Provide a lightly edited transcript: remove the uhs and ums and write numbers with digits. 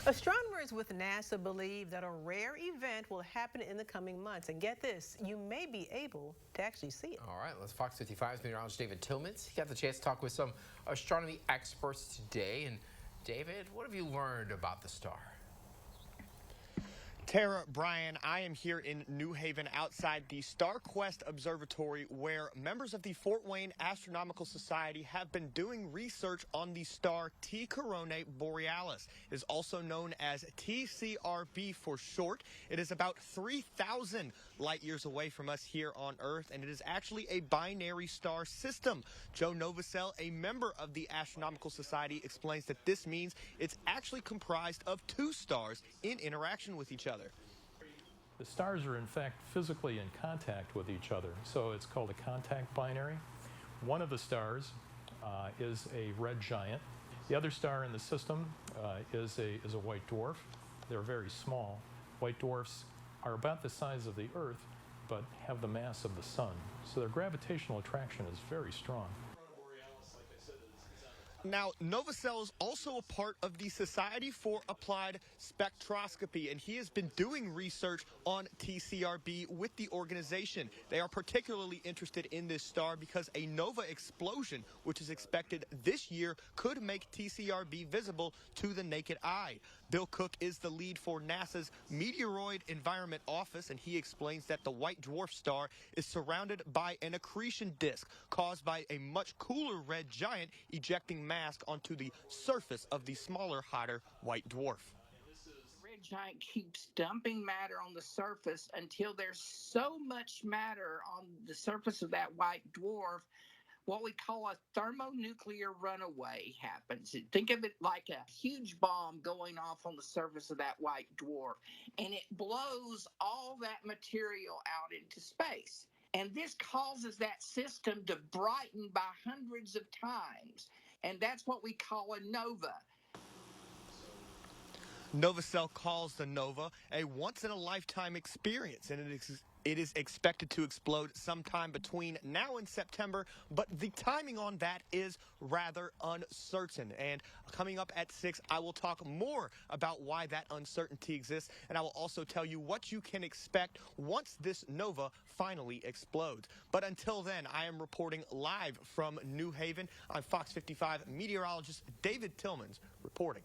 Astronomers with NASA believe that a rare event will happen in the coming months. And get this, you may be able to actually see it. All right, let's Fox 55's meteorologist David Tillmans. He got the chance to talk with some astronomy experts today. And David, what have you learned about the star? Tara, Brian, I am here in New Haven outside the StarQuest Observatory where members of the Fort Wayne Astronomical Society have been doing research on the star T Coronate Borealis. It is also known as TCRB for short. It is about 3,000 light years away from us here on Earth, and it is actually a binary star system. Joe Novosel, a member of the Astronomical Society, explains that this means it's actually comprised of two stars in interaction with each other. The stars are in fact physically in contact with each other, so it's called a contact binary. One of the stars is a red giant. The other star in the system is a white dwarf. They're very small. White dwarfs are about the size of the Earth, but have the mass of the sun, so their gravitational attraction is very strong. Now, Novosel is also a part of the Society for Applied Spectroscopy, and he has been doing research on TCRB with the organization. They are particularly interested in this star because a nova explosion, which is expected this year, could make TCRB visible to the naked eye. Bill Cook is the lead for NASA's Meteoroid Environment Office, and he explains that the white dwarf star is surrounded by an accretion disk caused by a much cooler red giant ejecting mass onto the surface of the smaller, hotter white dwarf. The red giant keeps dumping matter on the surface until there's so much matter on the surface of that white dwarf, what we call a thermonuclear runaway happens. Think of it like a huge bomb going off on the surface of that white dwarf, and it blows all that material out into space. And this causes that system to brighten by hundreds of times, and that's what we call a nova. Novosel calls the nova a once-in-a-lifetime experience, and it is expected to explode sometime between now and September, but the timing on that is rather uncertain. And coming up at 6, I will talk more about why that uncertainty exists, and I will also tell you what you can expect once this nova finally explodes. But until then, I am reporting live from New Haven. I'm Fox 55 meteorologist David Tillmans reporting.